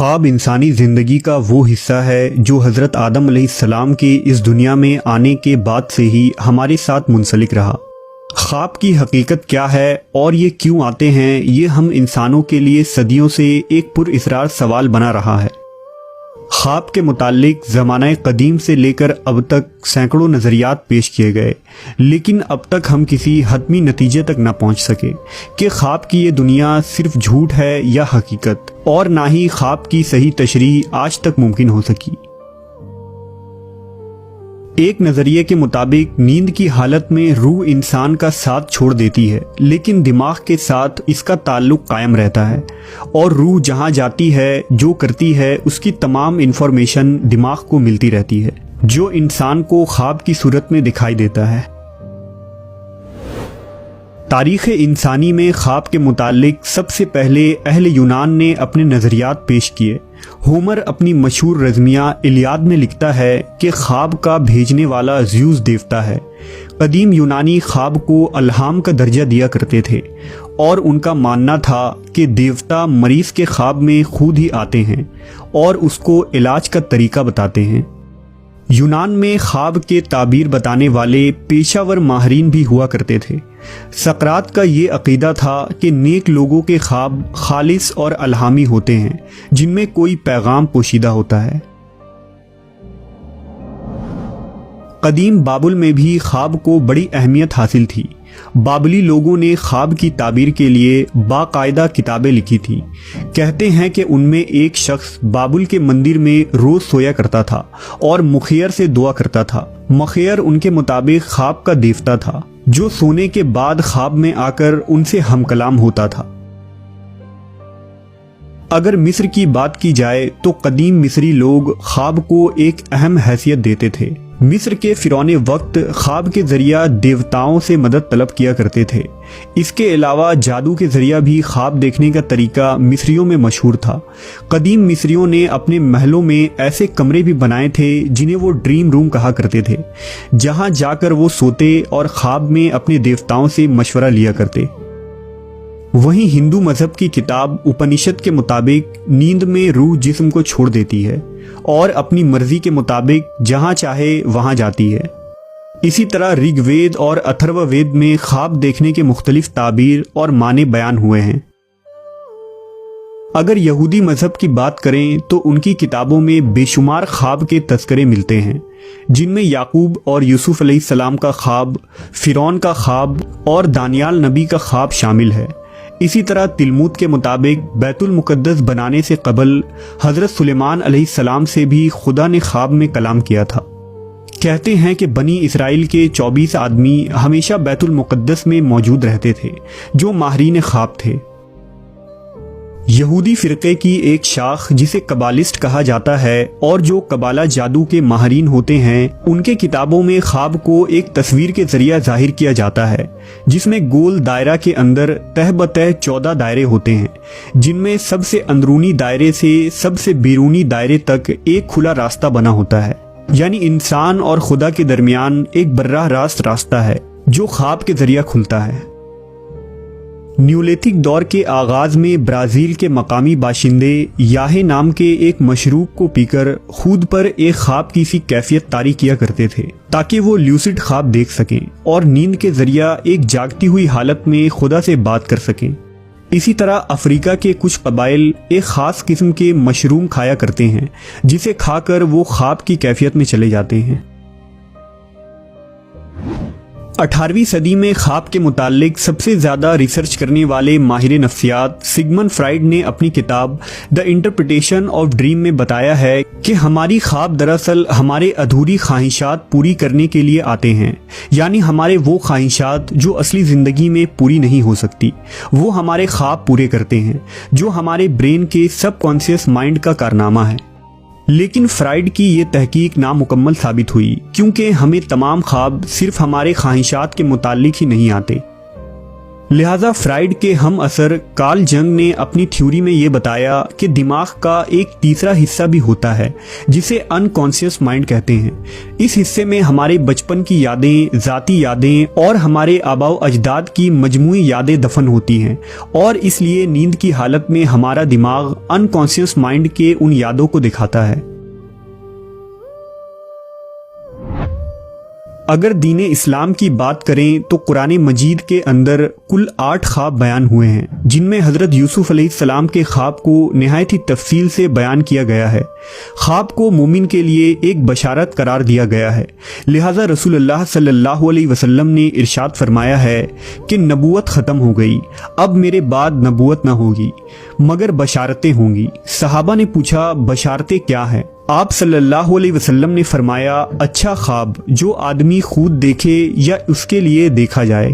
خواب انسانی زندگی کا وہ حصہ ہے جو حضرت آدم علیہ السلام کے اس دنیا میں آنے کے بعد سے ہی ہمارے ساتھ منسلک رہا۔ خواب کی حقیقت کیا ہے اور یہ کیوں آتے ہیں، یہ ہم انسانوں کے لیے صدیوں سے ایک پر اسرار سوال بنا رہا ہے۔ خواب کے متعلق زمانہ قدیم سے لے کر اب تک سینکڑوں نظریات پیش کیے گئے، لیکن اب تک ہم کسی حتمی نتیجے تک نہ پہنچ سکے کہ خواب کی یہ دنیا صرف جھوٹ ہے یا حقیقت، اور نہ ہی خواب کی صحیح تشریح آج تک ممکن ہو سکی۔ ایک نظریے کے مطابق نیند کی حالت میں روح انسان کا ساتھ چھوڑ دیتی ہے، لیکن دماغ کے ساتھ اس کا تعلق قائم رہتا ہے، اور روح جہاں جاتی ہے، جو کرتی ہے، اس کی تمام انفارمیشن دماغ کو ملتی رہتی ہے، جو انسان کو خواب کی صورت میں دکھائی دیتا ہے۔ تاریخ انسانی میں خواب کے متعلق سب سے پہلے اہل یونان نے اپنے نظریات پیش کیے۔ ہومر اپنی مشہور رزمیہ الیاد میں لکھتا ہے کہ خواب کا بھیجنے والا زیوس دیوتا ہے۔ قدیم یونانی خواب کو الہام کا درجہ دیا کرتے تھے، اور ان کا ماننا تھا کہ دیوتا مریض کے خواب میں خود ہی آتے ہیں اور اس کو علاج کا طریقہ بتاتے ہیں۔ یونان میں خواب کے تعبیر بتانے والے پیشہ ور ماہرین بھی ہوا کرتے تھے۔ سقراط کا یہ عقیدہ تھا کہ نیک لوگوں کے خواب خالص اور الہامی ہوتے ہیں، جن میں کوئی پیغام پوشیدہ ہوتا ہے۔ قدیم بابل میں بھی خواب کو بڑی اہمیت حاصل تھی۔ بابلی لوگوں نے خواب کی تعبیر کے لیے باقاعدہ کتابیں لکھی تھیں۔ کہتے ہیں کہ ان میں ایک شخص بابل کے مندر میں روز سویا کرتا تھا اور مخیر سے دعا کرتا تھا۔ مخیر ان کے مطابق خواب کا دیوتا تھا، جو سونے کے بعد خواب میں آ کر ان سے ہم کلام ہوتا تھا۔ اگر مصر کی بات کی جائے تو قدیم مصری لوگ خواب کو ایک اہم حیثیت دیتے تھے۔ مصر کے فرعون وقت خواب کے ذریعہ دیوتاؤں سے مدد طلب کیا کرتے تھے۔ اس کے علاوہ جادو کے ذریعہ بھی خواب دیکھنے کا طریقہ مصریوں میں مشہور تھا۔ قدیم مصریوں نے اپنے محلوں میں ایسے کمرے بھی بنائے تھے جنہیں وہ ڈریم روم کہا کرتے تھے، جہاں جا کر وہ سوتے اور خواب میں اپنے دیوتاؤں سے مشورہ لیا کرتے۔ وہیں ہندو مذہب کی کتاب اپنشد کے مطابق نیند میں روح جسم کو چھوڑ دیتی ہے اور اپنی مرضی کے مطابق جہاں چاہے وہاں جاتی ہے۔ اسی طرح رگ وید اور اتھرو وید میں خواب دیکھنے کے مختلف تعبیر اور معنی بیان ہوئے ہیں۔ اگر یہودی مذہب کی بات کریں تو ان کی کتابوں میں بے شمار خواب کے تذکرے ملتے ہیں، جن میں یعقوب اور یوسف علیہ السلام کا خواب، فرعون کا خواب اور دانیال نبی کا خواب شامل ہے۔ اسی طرح تلمود کے مطابق بیت المقدس بنانے سے قبل حضرت سلیمان علیہ السلام سے بھی خدا نے خواب میں کلام کیا تھا۔ کہتے ہیں کہ بنی اسرائیل کے 24 آدمی ہمیشہ بیت المقدس میں موجود رہتے تھے، جو ماہرین خواب تھے۔ یہودی فرقے کی ایک شاخ جسے قبالسٹ کہا جاتا ہے، اور جو قبالہ جادو کے ماہرین ہوتے ہیں، ان کے کتابوں میں خواب کو ایک تصویر کے ذریعہ ظاہر کیا جاتا ہے، جس میں گول دائرہ کے اندر تہ بتہ 14 دائرے ہوتے ہیں، جن میں سب سے اندرونی دائرے سے سب سے بیرونی دائرے تک ایک کھلا راستہ بنا ہوتا ہے، یعنی انسان اور خدا کے درمیان ایک براہ راست راستہ ہے جو خواب کے ذریعہ کھلتا ہے۔ نیولیتھک دور کے آغاز میں برازیل کے مقامی باشندے یاہے نام کے ایک مشروب کو پی کر خود پر ایک خواب کی سی کیفیت طاری کیا کرتے تھے، تاکہ وہ لیوسڈ خواب دیکھ سکیں اور نیند کے ذریعہ ایک جاگتی ہوئی حالت میں خدا سے بات کر سکیں۔ اسی طرح افریقہ کے کچھ قبائل ایک خاص قسم کے مشروم کھایا کرتے ہیں، جسے کھا کر وہ خواب کی کیفیت میں چلے جاتے ہیں۔ 18ویں صدی میں خواب کے متعلق سب سے زیادہ ریسرچ کرنے والے ماہر نفسیات سگمنڈ فرائیڈ نے اپنی کتاب دی انٹرپریٹیشن آف ڈریم میں بتایا ہے کہ ہماری خواب دراصل ہمارے ادھوری خواہشات پوری کرنے کے لیے آتے ہیں، یعنی ہمارے وہ خواہشات جو اصلی زندگی میں پوری نہیں ہو سکتی، وہ ہمارے خواب پورے کرتے ہیں، جو ہمارے برین کے سب کانشیس مائنڈ کا کارنامہ ہے۔ لیکن فرائیڈ کی یہ تحقیق نامکمل ثابت ہوئی، کیونکہ ہمیں تمام خواب صرف ہمارے خواہشات کے متعلق ہی نہیں آتے۔ لہٰذا فرائیڈ کے ہم اثر کارل جنگ نے اپنی تھیوری میں یہ بتایا کہ دماغ کا ایک تیسرا حصہ بھی ہوتا ہے جسے انکانشیس مائنڈ کہتے ہیں۔ اس حصے میں ہمارے بچپن کی یادیں، ذاتی یادیں اور ہمارے آباء و اجداد کی مجموعی یادیں دفن ہوتی ہیں، اور اس لیے نیند کی حالت میں ہمارا دماغ انکانشیس مائنڈ کے ان یادوں کو دکھاتا ہے۔ اگر دین اسلام کی بات کریں تو قرآن مجید کے اندر کل 8 خواب بیان ہوئے ہیں، جن میں حضرت یوسف علیہ السلام کے خواب کو نہایت ہی تفصیل سے بیان کیا گیا ہے۔ خواب کو مومن کے لیے ایک بشارت قرار دیا گیا ہے، لہٰذا رسول اللہ صلی اللہ علیہ وسلم نے ارشاد فرمایا ہے کہ نبوت ختم ہو گئی، اب میرے بعد نبوت نہ ہوگی مگر بشارتیں ہوں گی۔ صحابہ نے پوچھا بشارتیں کیا ہیں؟ آپ صلی اللہ علیہ وسلم نے فرمایا اچھا خواب جو آدمی خود دیکھے یا اس کے لیے دیکھا جائے۔